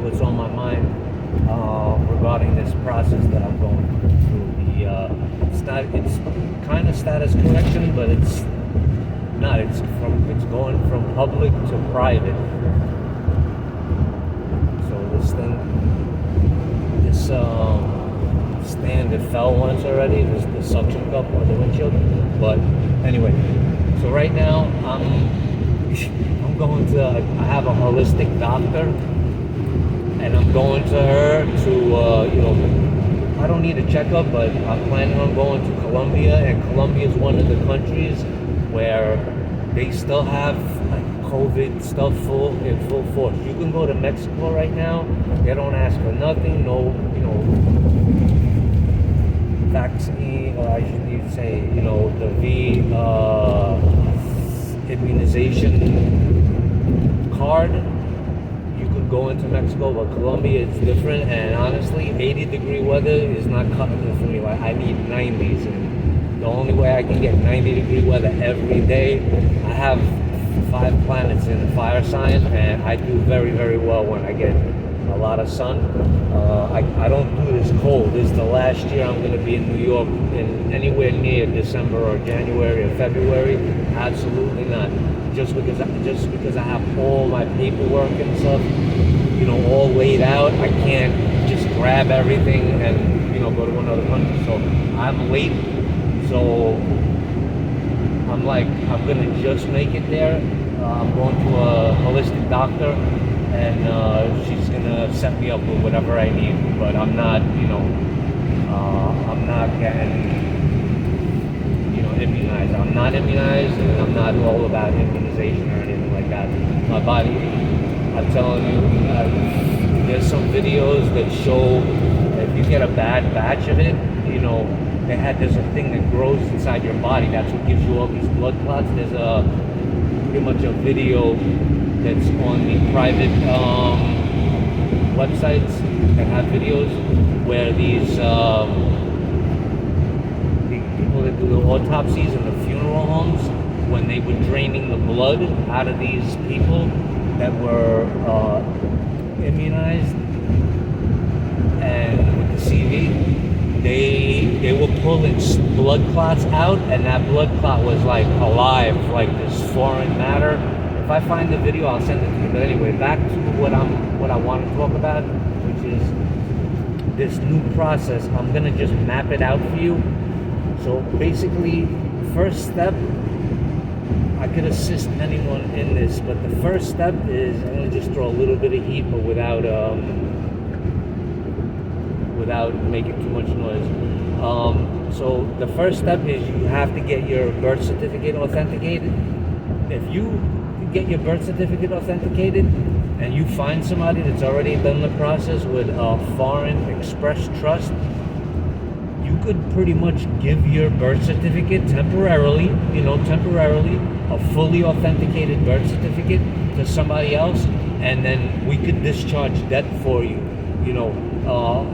what's on my mind regarding this process that I'm going through. It's kind of status correction, but it's not. It's going from public to private. So this stand, it fell once already. The suction cup on the windshield. But anyway, so right now I'm going to. I have a holistic doctor, and I'm going to her to I don't need a checkup, but I'm planning on going to Colombia, and Colombia is one of the countries where they still have like COVID stuff in full force. You can go to Mexico right now; they don't ask for nothing. No, vaccine, or I should need to say, the immunization card. You could go into Mexico, but Colombia is different, and honestly 80-degree weather is not cutting it for me. Like, I need 90s, and the only way I can get 90-degree weather every day, I have 5 planets in the fire sign, and I do very, very well when I get a lot of sun. I don't do this cold. This is the last year I'm going to be in New York in anywhere near December or January or February. Absolutely not. Just because I have all my paperwork and stuff, all laid out. I can't just grab everything and go to another country. So I'm late. So I'm gonna just make it there. I'm going to a holistic doctor, and she's gonna set me up with whatever I need. But I'm not, I'm not getting, immunized. I'm not immunized, and I'm not all about immunization or anything like that. My body, I'm telling you, there's some videos that show if you get a bad batch of it, there's a thing that grows inside your body. That's what gives you all these blood clots. There's pretty much a video that's on the private websites that have videos where these people that do the autopsies in the funeral homes, when they were draining the blood out of these people that were immunized and with the CV, they were pulling blood clots out, and that blood clot was like alive, like this foreign matter. If I find the video, I'll send it to you. But anyway, back to what I want to talk about, which is this new process. I'm gonna just map it out for you. So basically, first step, I could assist anyone in this, but the first step is, I'm gonna just throw a little bit of heat, but without making too much noise. So the first step is you have to get your birth certificate authenticated. If you get your birth certificate authenticated and you find somebody that's already done the process with a Foreign Express Trust, you could pretty much give your birth certificate temporarily, a fully authenticated birth certificate to somebody else, and then we could discharge debt for you,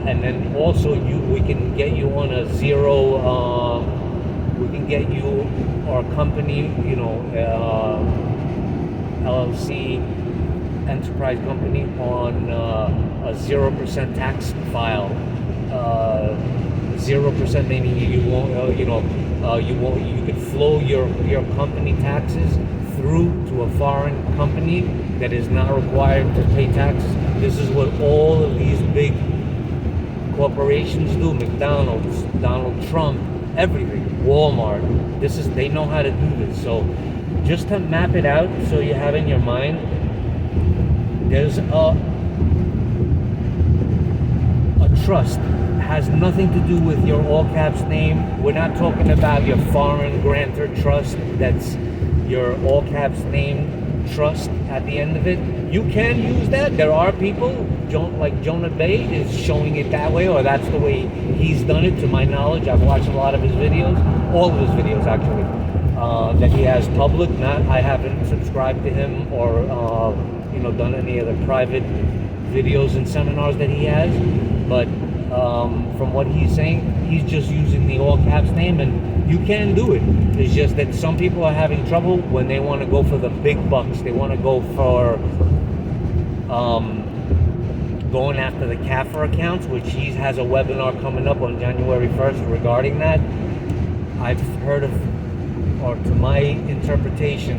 and then also we can get you on a zero, we can get you, our company, LLC, enterprise company, on a 0% tax file. 0%, meaning you won't, you could flow your company taxes through to a foreign company that is not required to pay taxes. This is what all of these big corporations do. McDonald's, Donald Trump, everything, Walmart. They know how to do this. So just to map it out, so you have in your mind, there's a trust. Has nothing to do with your all caps name. We're not talking about your foreign grantor trust. That's your all caps name trust at the end of it. You can use that. There are people, like Jonah Bay is showing it that way, or that's the way he's done it, to my knowledge. I've watched a lot of his videos, all of his videos actually, that he has public. I haven't subscribed to him or done any of the private videos and seminars that he has, but from what he's saying, he's just using the all caps name, and you can do it. It's just that some people are having trouble when they want to go for the big bucks. They want to go for going after the CAFR accounts, which he has a webinar coming up on January 1st regarding that. I've heard of, or to my interpretation,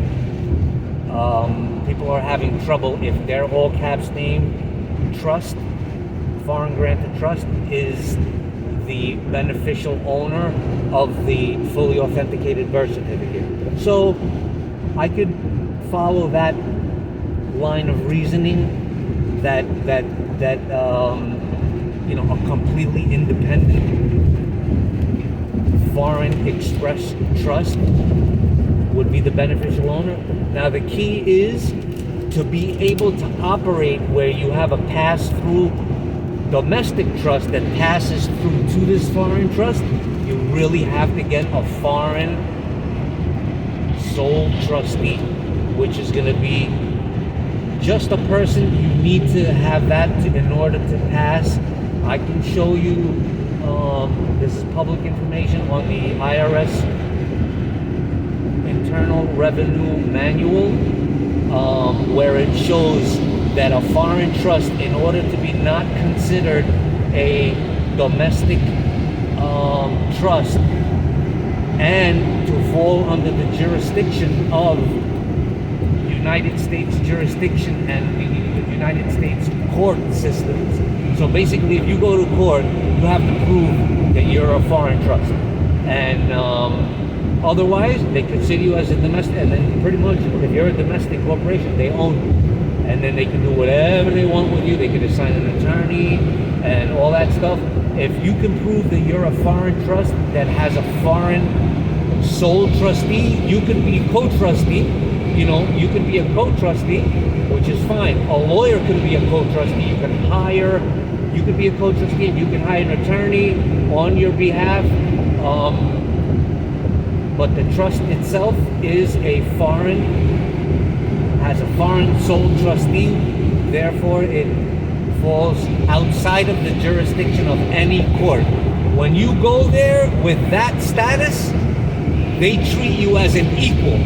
people are having trouble if their all caps name trust, foreign granted trust, is the beneficial owner of the fully authenticated birth certificate. So I could follow that line of reasoning that you know, a completely independent foreign express trust would be the beneficial owner. Now the key is to be able to operate where you have a pass-through domestic trust that passes through to this foreign trust. You really have to get a foreign sole trustee, which is going to be just a person. You need to have that in order to pass. I can show you, this is public information on the IRS Internal Revenue Manual, where it shows that a foreign trust, in order to be not considered a domestic trust and to fall under the jurisdiction of United States jurisdiction and the United States court systems. So basically, if you go to court, you have to prove that you're a foreign trust, and otherwise they consider you as a domestic. And then pretty much, if you're a domestic corporation, they own you, and then they can do whatever they want with you. They can assign an attorney and all that stuff. If you can prove that you're a foreign trust that has a foreign sole trustee, you can be co-trustee. You know, you can be a co-trustee, which is fine. A lawyer could be a co-trustee. You can hire, you could be a co-trustee. You can hire an attorney on your behalf. But the trust itself is a foreign, has a foreign sole trustee. Therefore, it falls outside of the jurisdiction of any court. When you go there with that status, they treat you as an equal.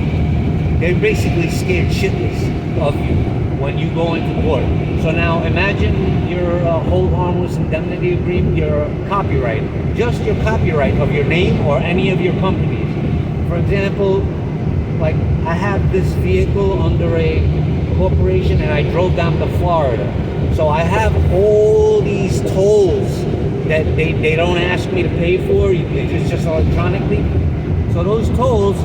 They're basically scared shitless of you when you go into court. So now imagine your hold harmless indemnity agreement, your copyright, just your copyright of your name or any of your companies. For example, like I have this vehicle under a corporation and I drove down to Florida. So I have all these tolls that they don't ask me to pay for, it's just electronically. So those tolls,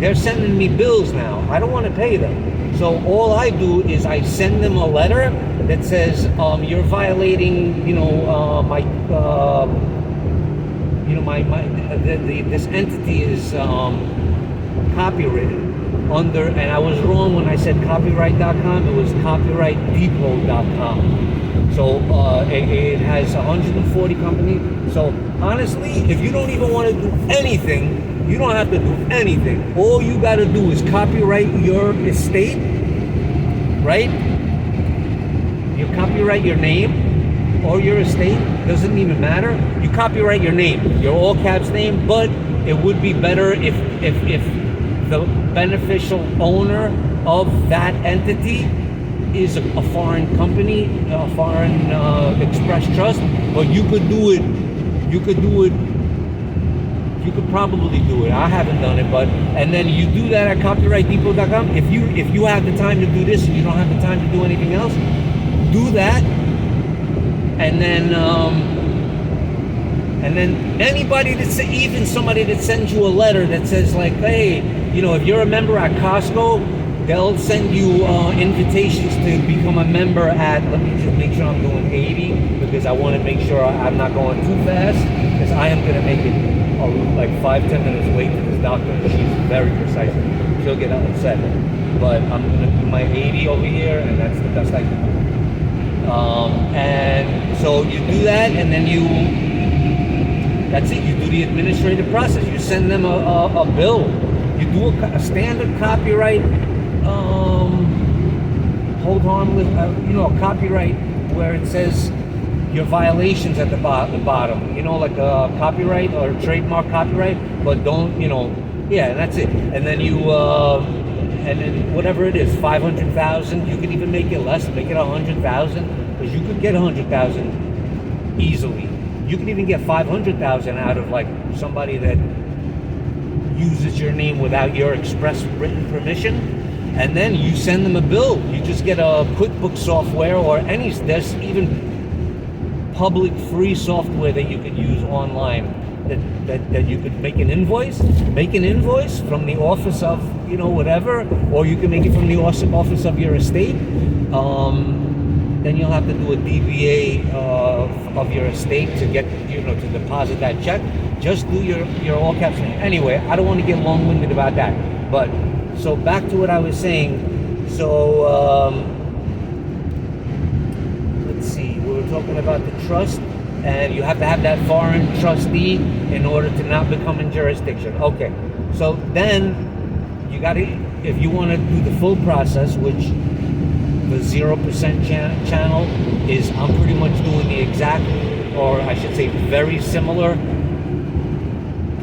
they're sending me bills now. I don't want to pay them. So all I do is I send them a letter that says, you're violating, this entity is copyrighted under, and I was wrong when I said copyright.com, it was copyrightdepot.com. So it has 140 companies. So honestly, if you don't even want to do anything, you don't have to do anything. All you got to do is copyright your estate, right? You copyright your name or your estate, doesn't even matter. You copyright your name, your all caps name, but it would be better if the beneficial owner of that entity is a foreign company, a foreign express trust. But you could do it. You could probably do it. I haven't done it, but and then you do that at copyrightdepot.com. If you have the time to do this and you don't have the time to do anything else, do that. And then anybody even somebody that sends you a letter that says like, hey, if you're a member at Costco, they'll send you invitations to become a member at, let me just make sure I'm doing 80, because I want to make sure I'm not going too fast, because I am going to make it like 5-10 minutes late to this doctor. She's very precise. She'll get upset. But I'm going to do my 80 over here, and that's the best I can do. And so you do that, and then that's it. You do the administrative process. You send them a bill. You do a standard copyright, hold harmless, a copyright where it says your violations at the bottom, like a copyright or a trademark copyright, but don't, and that's it. And then and then whatever it is, 500,000, you can even make it less, make it 100,000. because you could get 100,000 easily. You can even get 500,000 out of like somebody that uses your name without your express written permission, and then you send them a bill. You just get a QuickBooks software or any. There's even public free software that you could use online that you could make an invoice from the office of whatever, or you can make it from the office of your estate. Then you'll have to do a DBA of your estate to get to deposit that check. Just do your all caps. Anyway, I don't want to get long-winded about that. But so back to what I was saying. So let's see. We were talking about the trust, and you have to have that foreign trustee in order to not become in jurisdiction. Okay. So then you got to, if you want to do the full process, which the 0% channel is, I'm pretty much doing the exact, or I should say very similar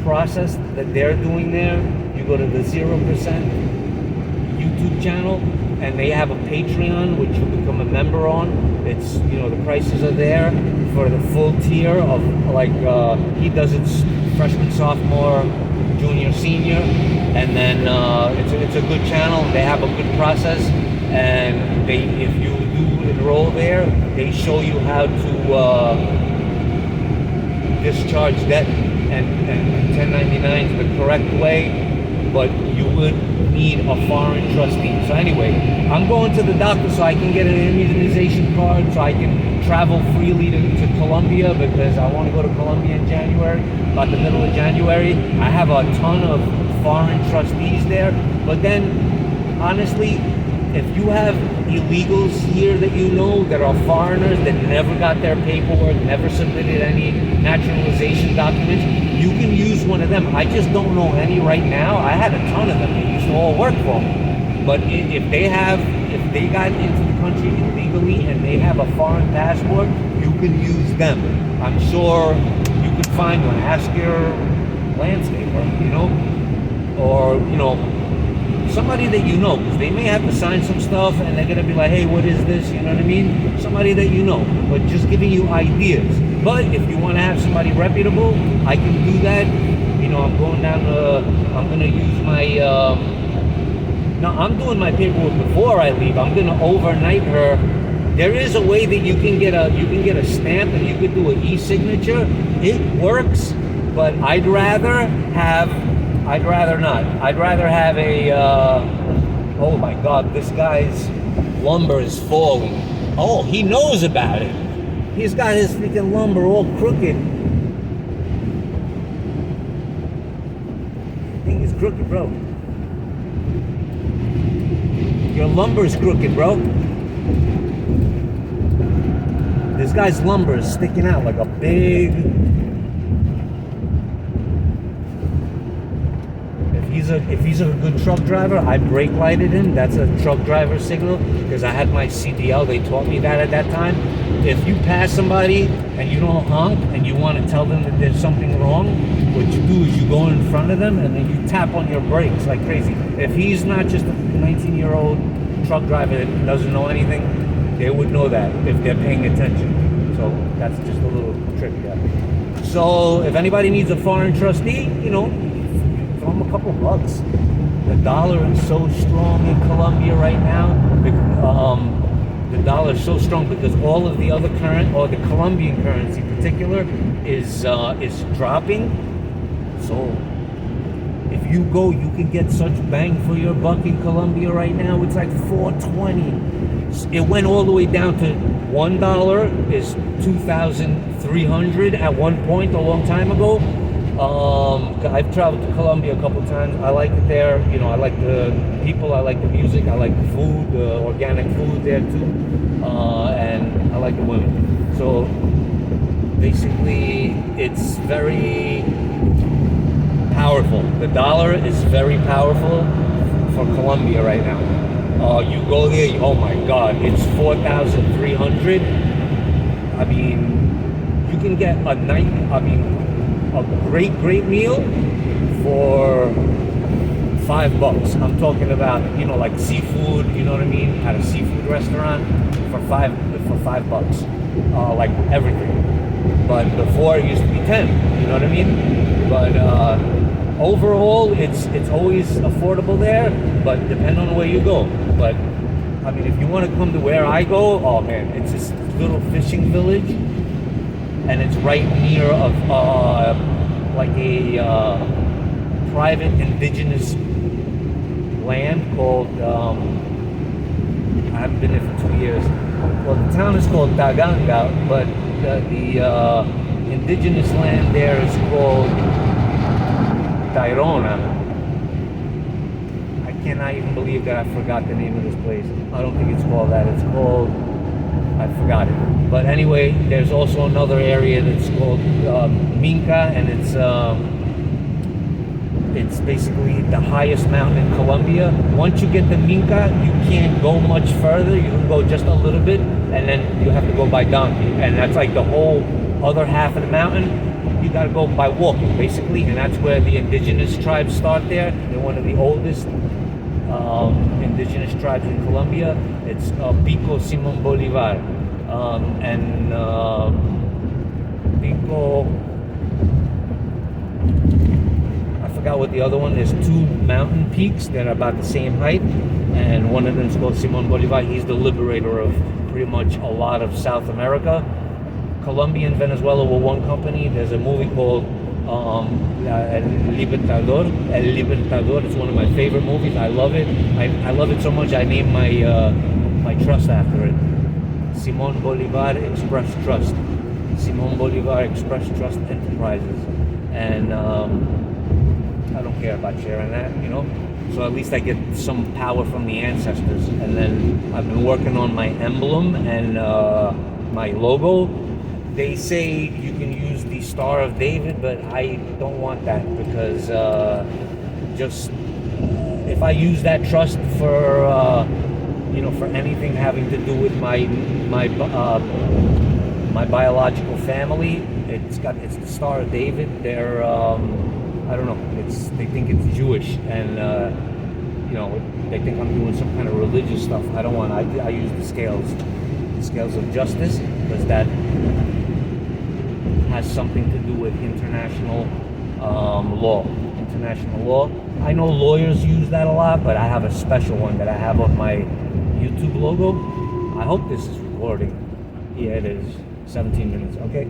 process that they're doing there. You go to the 0% YouTube channel, and they have a Patreon which you become a member on. It's the prices are there for the full tier of like he does it freshman, sophomore, junior, senior, and then it's a good channel. They have a good process, and if you do enroll there, they show you how to discharge debt and 1099s the correct way, but you would need a foreign trustee. So anyway, I'm going to the doctor so I can get an immunization card so I can travel freely to Colombia, because I want to go to Colombia in January, about the middle of January. I have a ton of foreign trustees there, but then honestly, if you have illegals here that are foreigners that never got their paperwork, never submitted any naturalization documents, you can use one of them. I just don't know any right now. I had a ton of them. They used to all work for me. But if they got into the country illegally and they have a foreign passport, you can use them. I'm sure you could find one. Ask your landscaper, or somebody that because they may have to sign some stuff and they're gonna be like, hey, what is this? You know what I mean? Somebody that but just giving you ideas. But if you want to have somebody reputable, I can do that. I'm going down I'm gonna use my no, I'm doing my paperwork before I leave. I'm gonna overnight her. There is a way that you can get a stamp and you could do an e-signature. It works, but I'd rather not. I'd rather have a, oh my God, this guy's lumber is falling. Oh, he knows about it. He's got his freaking lumber all crooked. I think it's crooked, bro. Your lumber is crooked, bro. This guy's lumber is sticking out like a big... If he's a good truck driver, I brake lighted him. That's a truck driver signal, because I had my CDL. They taught me that at that time. If you pass somebody and you don't honk and you want to tell them that there's something wrong, what you do is you go in front of them and then you tap on your brakes like crazy. If he's not just a 19-year-old truck driver that doesn't know anything, they would know that if they're paying attention. So that's just a little trick there. So if anybody needs a foreign trustee, throw them a couple bucks. The dollar is so strong in Colombia right now. The dollar is so strong because all of the other or the Colombian currency in particular is dropping. So if you go, you can get such bang for your buck in Colombia right now. It's like $4.20. It went all the way down to $1 is 2,300 at one point a long time ago. I've traveled to Colombia a couple times. I like it there. I like the people, I like the music, I like the food, the organic food there too, and I like the women. So basically, it's very powerful. The dollar is very powerful for Colombia right now. You go there, oh my God, it's 4,300. I mean, you can get a night. A great meal for $5. I'm talking about, like seafood, you know what I mean, at a seafood restaurant for $5. Like everything. But before it used to be 10, you know what I mean? But overall, it's always affordable there, but depending on where you go. But I mean, if you want to come to where I go, oh man, it's this little fishing village, and it's right near like a private indigenous land called, I haven't been there for 2 years. Well, the town is called Taganga, but the indigenous land there is called Tayrona. I cannot even believe that I forgot the name of this place. I don't think it's called that. It's called, I forgot it. But anyway, there's also another area that's called Minca, and it's basically the highest mountain in Colombia. Once you get to Minca, you can't go much further. You can go just a little bit, and then you have to go by donkey. And that's like the whole other half of the mountain. You gotta go by walking, basically. And that's where the indigenous tribes start there. They're one of the oldest indigenous tribes in Colombia. It's Pico Simón Bolívar. Pico... I forgot what the other one. There's two mountain peaks that are about the same height, and one of them is called Simón Bolívar. He's the liberator of pretty much a lot of South America. Colombia and Venezuela were one company. There's a movie called El Libertador. El Libertador. It's one of my favorite movies. I love it. I love it so much I named my trust after it. Simón Bolívar Express Trust. Simón Bolívar Express Trust Enterprises. And I don't care about sharing that, so at least I get some power from the ancestors. And then I've been working on my emblem and my logo. They say you can use the Star of David, but I don't want that, because just if I use that trust for for anything having to do with my biological family, it's the Star of David. They're I don't know. They think it's Jewish, and they think I'm doing some kind of religious stuff. I don't want. I use the scales of justice, because that has something to do with international law. International law. I know lawyers use that a lot, but I have a special one that I have on my YouTube logo. I hope this is recording. Yeah, it is. 17 minutes. Okay.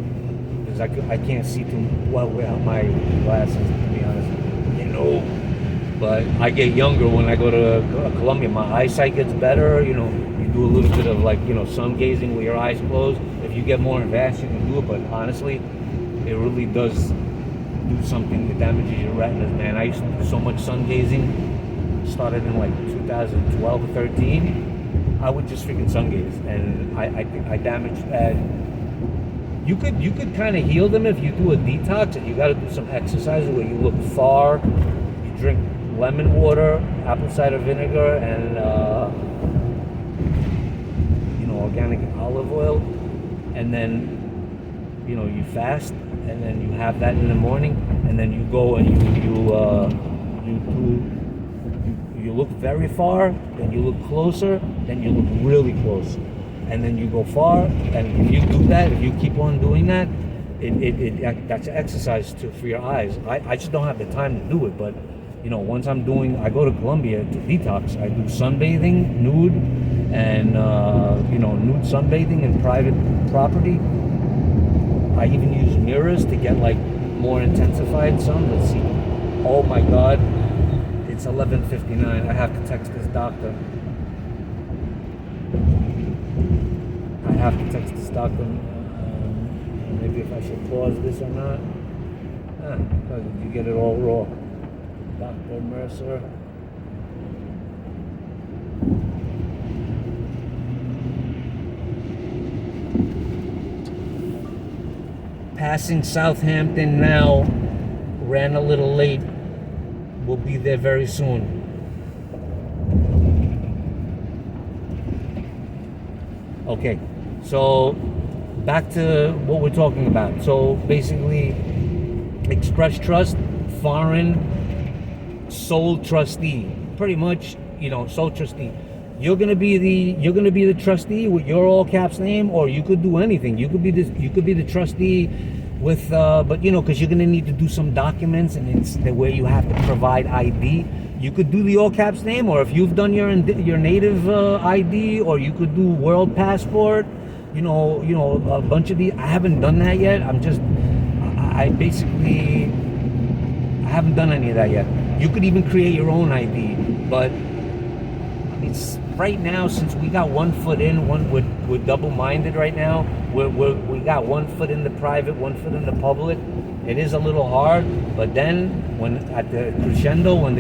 I can't see too well without my glasses, to be honest. But I get younger when I go to Colombia. My eyesight gets better. You do a little bit of sun gazing with your eyes closed. If you get more advanced, you can do it. But honestly, it really does do something. It damages your retinas, man. I used to do so much sun gazing. Started in 2012 or 13. I would just freaking sun gaze, and I damaged. You could kind of heal them if you do a detox, and you got to do some exercises where you look far. You drink lemon water, apple cider vinegar, and organic olive oil, and then you fast, and then you have that in the morning, and then you go and you look very far, then you look closer, then you look really close. And then you go far, and if you do that, if you keep on doing that, that's exercise for your eyes. I just don't have the time to do it, but once I go to Colombia to detox. I do sunbathing, nude, and nude sunbathing in private property. I even use mirrors to get more intensified sun. Let's see. Oh my God, it's 11:59. I have to text this doctor. Maybe if I should pause this or not. You get it all raw. Dr. Mercer. Passing Southampton now. Ran a little late. We'll be there very soon. Okay. So, back to what we're talking about. So, basically, Express Trust, foreign sole trustee. Pretty much, sole trustee. You're gonna be the trustee with your all caps name, or you could do anything. You could be the trustee with, but because you're gonna need to do some documents, and it's the way you have to provide ID. You could do the all caps name, or if you've done your native ID, or you could do world passport. A bunch of these. I haven't done that yet. I haven't done any of that yet. You could even create your own ID, but it's right now, since we got one foot in, we're double-minded right now. We got one foot in the private, one foot in the public. It is a little hard, but then when the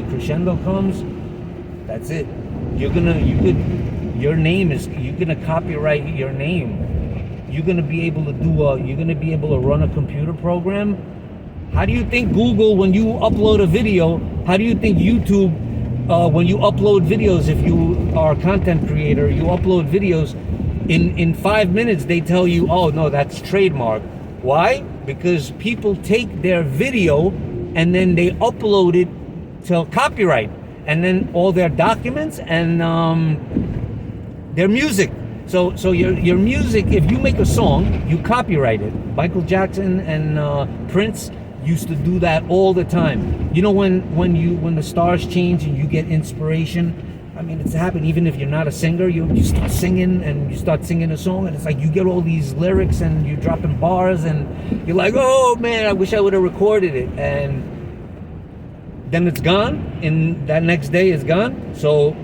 crescendo comes, that's it. You're gonna copyright your name. You're gonna be able to run a computer program. How do you think Google, when you upload a video, how do you think YouTube, when you upload videos, if you are a content creator, you upload videos, in 5 minutes they tell you, oh no, that's trademark. Why? Because people take their video and then they upload it to copyright, and then all their documents and their music. So your music, if you make a song, you copyright it. Michael Jackson and Prince used to do that all the time. When the stars change and you get inspiration. I mean, it's happened even if you're not a singer. You start singing and you start singing a song, and it's like you get all these lyrics and you're dropping bars, and you're like, oh man, I wish I would have recorded it, and then it's gone, and that next day is gone. So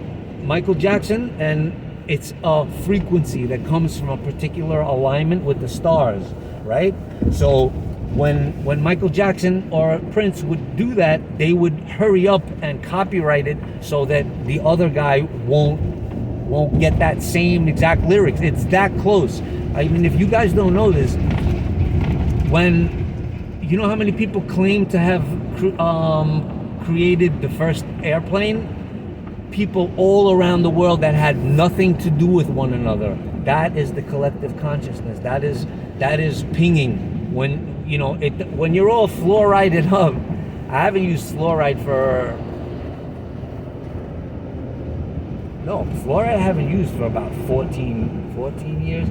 Michael Jackson, and it's a frequency that comes from a particular alignment with the stars, right? So when Michael Jackson or Prince would do that, they would hurry up and copyright it so that the other guy won't get that same exact lyrics. It's that close. I mean, if you guys don't know this, when you know how many people claim to have created the first airplane? People all around the world that had nothing to do with one another. That is the collective consciousness. That is pinging. When you're all fluorided up. I haven't used fluoride fluoride I haven't used for about 14 years.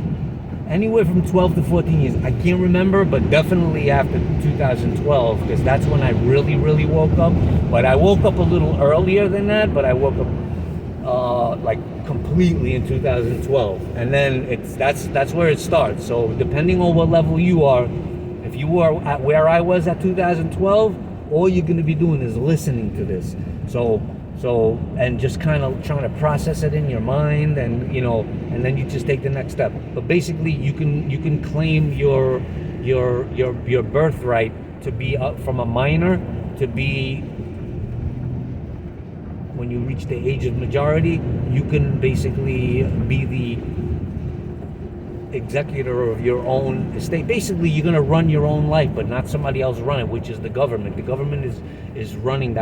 Anywhere from 12 to 14 years. I can't remember, but definitely after 2012, because that's when I really, really woke up. But I woke up a little earlier than that, but I woke up completely in 2012. And then that's where it starts. So depending on what level you are, if you were at where I was at 2012, all you're going to be doing is listening to this. So and just kind of trying to process it in your mind, and then you just take the next step. But basically, you can claim your birthright to be from a minor to be, when you reach the age of majority, you can basically be the executor of your own estate. Basically, you're going to run your own life, but not somebody else run it, which is the government. The government is running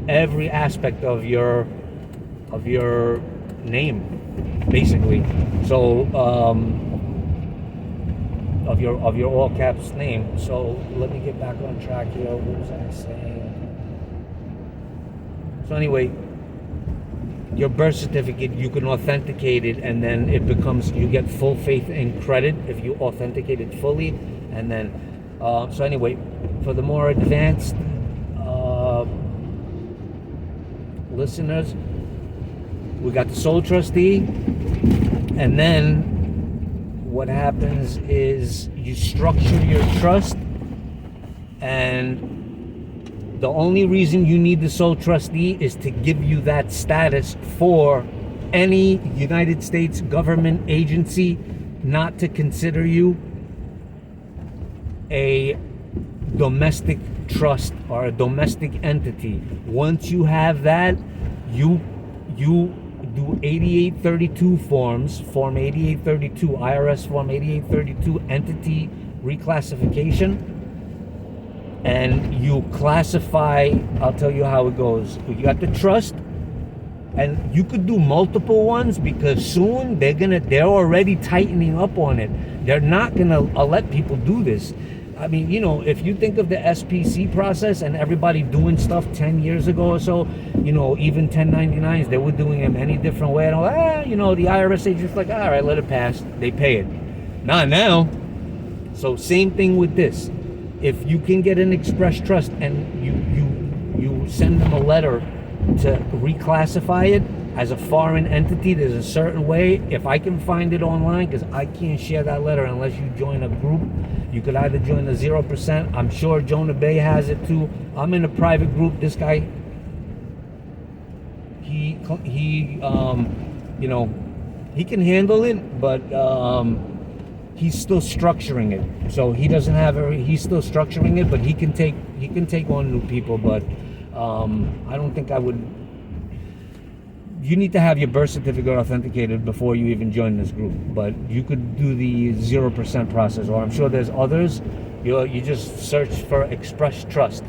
every aspect of your name, basically. So of your all caps name. So let me get back on track here. What was I saying? So anyway, your birth certificate, you can authenticate it, and then it becomes, you get full faith and credit if you authenticate it fully. And then so anyway, for the more advanced listeners, we got the sole trustee, and then what happens is you structure your trust, and the only reason you need the sole trustee is to give you that status for any United States government agency not to consider you a domestic trust or a domestic entity. Once you have that, you do 8832 forms, Form 8832, IRS Form 8832, entity reclassification, and you classify. I'll tell you how it goes. You got the trust, and you could do multiple ones, because soon they're already tightening up on it. They're not gonna let people do this. I mean, you know, if you think of the SPC process and everybody doing stuff 10 years ago or so, you know, even 1099s, they were doing them any different way. And you know, the IRS agent's like, all right, let it pass. They pay it. Not now. So same thing with this. If you can get an express trust and you send them a letter to reclassify it as a foreign entity, there's a certain way. If I can find it online, because I can't share that letter unless you join a group. You could either join the 0%. I'm sure Jonah Bay has it too. I'm in a private group. This guy, he you know, he can handle it, but he's still structuring it. So he doesn't have he's still structuring it, but he can take on new people. But I don't think I would. You need to have your birth certificate authenticated before you even join this group. But you could do the 0% process, or I'm sure there's others. You just search for Express Trust.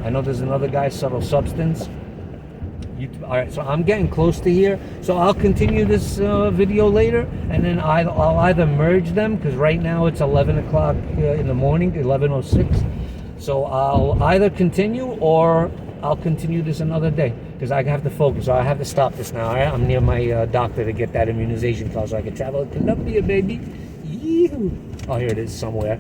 I know there's another guy, Subtle Substance. All right, so I'm getting close to here. So I'll continue this video later, and then I'll either merge them, because right now it's 11 o'clock in the morning, 11:06. So I'll either continue, or I'll continue this another day, because I have to focus. So I have to stop this now. All right? I'm near my doctor to get that immunization call so I can travel to Colombia, baby. Yee-hoo. Oh, here it is somewhere.